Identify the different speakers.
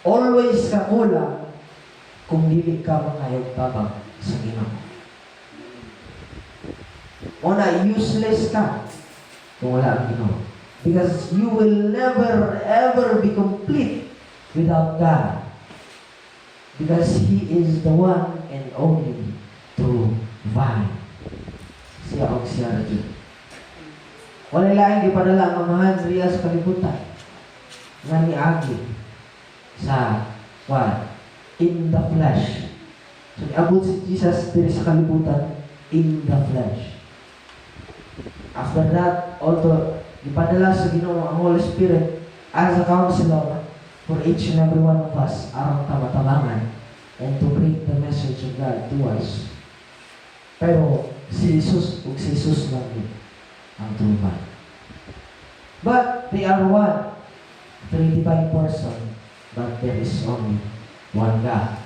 Speaker 1: always ka kulang kung dili ka mangayog tabang sa Ginoo. Una, useless ka kung wala ang Ginoo. Because you will never ever be complete without God. Because He is the one and only true vine. Siya o siya na Diyos. Wala laing gipadala ang mamahan riya sa kalibutan nga niagi sa what? In the flesh. So, niabot si Jesus diri sa kalibutan in the flesh. After that, although ipadala sa Ginoo ang Holy Spirit as a counselor for each and every one of us aron tamatabangan and to bring the message of God to us. Pero si Jesus lang yun ang true vine. But they are one, three divine person, but there is only one God.